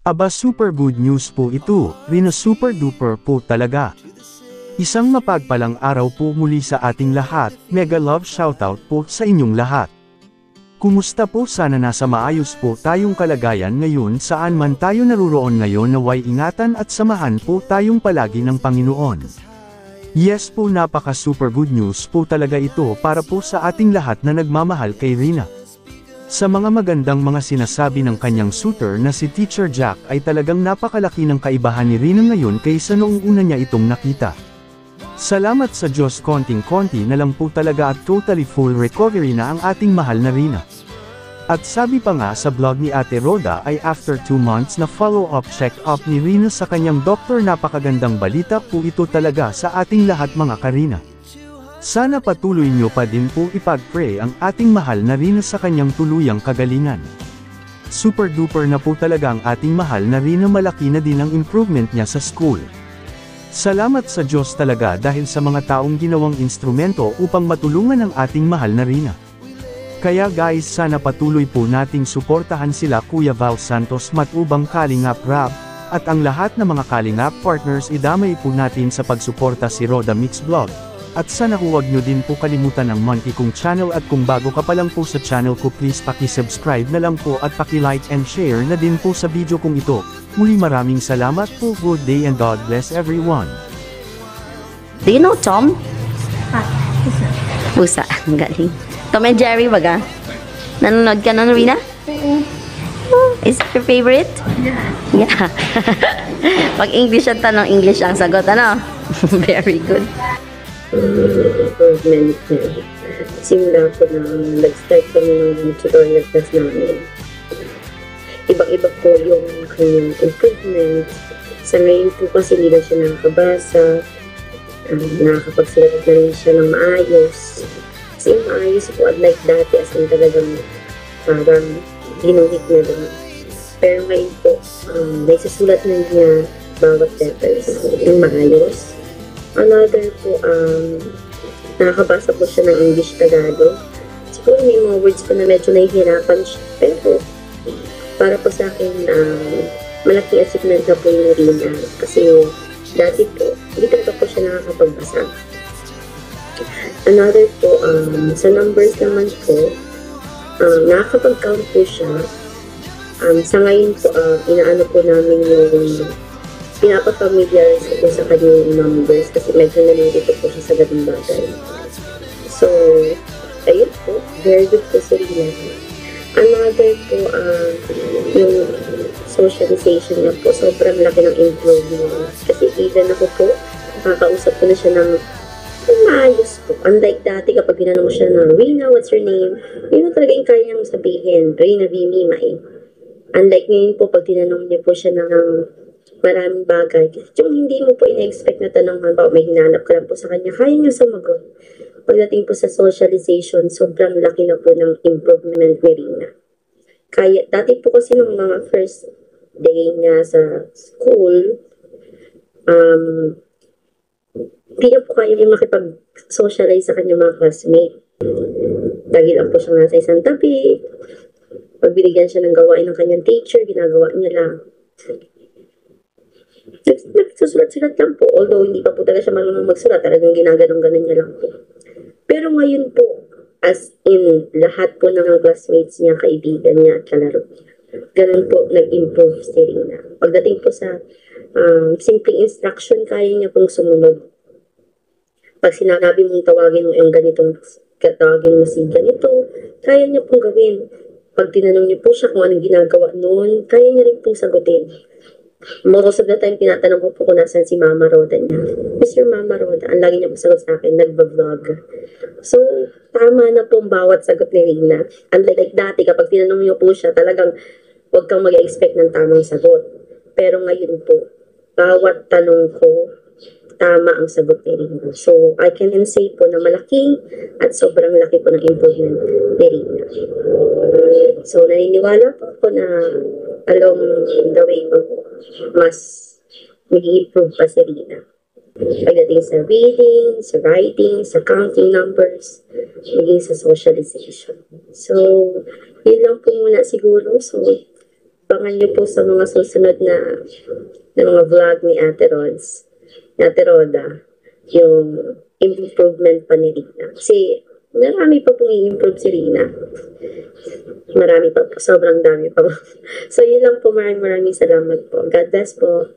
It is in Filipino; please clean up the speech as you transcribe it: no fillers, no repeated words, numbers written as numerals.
Aba, super good news po ito, Rina, super duper po talaga. Isang mapagpalang araw po muli sa ating lahat, mega love shoutout po sa inyong lahat. Kumusta po? Sana nasa maayos po tayong kalagayan ngayon saan man tayo naruroon ngayon, naway ingatan at samahan po tayong palagi ng Panginoon. Yes po, napaka super good news po talaga ito para po sa ating lahat na nagmamahal kay Rina. Sa mga magandang mga sinasabi ng kanyang suitor na si Teacher Jack ay talagang napakalaki ng kaibahan ni Rina ngayon kaysa noong una niya itong nakita. Salamat sa Diyos, konting-konti na lang po talaga at totally full recovery na ang ating mahal na Rina. At sabi pa nga sa blog ni Ate Rhoda ay after 2 months na follow-up check-up ni Rina sa kanyang doktor, napakagandang balita po ito talaga sa ating lahat mga Karina. Sana patuloy nyo pa din po ipag-pray ang ating mahal na Rina sa kanyang tuluyang kagalingan. Super duper na po talaga ang ating mahal na Rina, malaki na din ang improvement niya sa school. Salamat sa Diyos talaga dahil sa mga taong ginawang instrumento upang matulungan ang ating mahal na Rina. Kaya guys, sana patuloy po nating suportahan sila Kuya Val Santos, Matubang, Kalingap Rap, at ang lahat ng mga Kalingap partners. Idamay po natin sa pagsuporta si Rhoda Mix Vlog. At sana huwag nyo din po kalimutan ang Monkey Kong channel, at kung bago ka pa lang po sa channel ko, please paki-subscribe na lang po at paki-like and share na din po sa video kong ito. Muli maraming salamat po, good day and God bless everyone. Do you know Tom? Pusa. Ang galing. Tom and Jerry baga? Nanonood ka na, Rina? Is it your favorite? Yeah. Pag English ang tanong, English ang sagot, ano? Very good. Improvement niya. Simula po na nag-start kami ng tutorial class namin. Ibang-iba po yung kanyang improvement. Sa ngayon po kasi hindi na siya nakakabasa. Nakakapagsulat na rin siya ng maayos. Kasi yung maayos po, unlike dati, as in talagang parang ginuhit na lang. Pero ngayon po, naisusulat na niya bawat letters yung maayos. Another po, nakakabasa po siya ng English Tagalog. Siguro may mga words po na medyo nahihirapan siya. Pero, para po sa akin, malaking achievement na po yung Rina. Kasi, dati po, hindi talaga po siya nakakapagbasa. Another po, sa numbers naman po, nakakapag-count po siya. Sa ngayon po, inaano po namin yung pinapafamiliarize ko sa kanyang numbers kasi medyo nalilito po siya sa ganung bagay. So, ayun po, very good po si Rina. Another po, yung socialization niya po, sobrang laki ng improvement. Kasi even ako po, nakakausap ko na siya ng maayos po. Unlike dati, kapag ginanong mo siya ng Rina, what's your name? Yun na talaga yung kaya niyang sabihin, Rina Vimimay. Unlike ngayon po, pag tinanong niya po siya ng maraming bagay, yung hindi mo po ina-expect na tanong, ba may hinanap ka lang po sa kanya, kaya niya sumagot. Pagdating po sa socialization, sobrang laki na po ng improvement ni Rina. Kaya, dati po kasi nung mga first day niya sa school, hindi niya po kaya yung makipag-socialize sa kanyang mga classmate. Lagi lang po siyang nasa isang tabi. Pag binigyan siya ng gawain ng kanyang teacher, ginagawa niya lang. Nagsusulat-sulat lang po. Although hindi pa po talaga siya marunong magsulat, talagang ginaganong-ganon niya lang po. Pero ngayon po, as in lahat po ng classmates niya, kaibigan niya at kalaro niya, ganun po nag-improve si Rina. Pagdating po sa simpleng instruction, kaya niya pong sumunod. Pag sinabi mong tawagin mo yung ganitong, tawagin mo si ganito, kaya niya pong gawin. Pag tinanong niyo po siya kung anong ginagawa noon, kaya niya rin pong sagutin. Most of the time, tinatanong ko po kung nasan si Mama Rhoda niya. Mr. Mama Rhoda, ang lagi niya po sagot sa akin, nagba-vlog. So, tama na po ang bawat sagot ni Rina. Unlike dati, kapag tinanong niyo po siya, talagang huwag kang mag-expect ng tamang sagot. Pero ngayon po, bawat tanong ko, tama ang sagot ni Rina. So, I can say po na malaki at sobrang laki po ng improvement ni Rina. So, naniniwala po ako na along the way po, mas mag-i-improve pa si Rina. Pagdating sa reading, sa writing, sa counting numbers, maging sa socialization. So, yun lang po muna siguro. So, abangan niyo po sa mga susunod na mga vlog ni Ate Rods, ni Ate Roda, yung improvement pa ni Rina. Kasi marami pa pong i-improve si Rina. Marami pa po, sobrang dami pa po. So yun lang po, maraming salamat po. God bless po.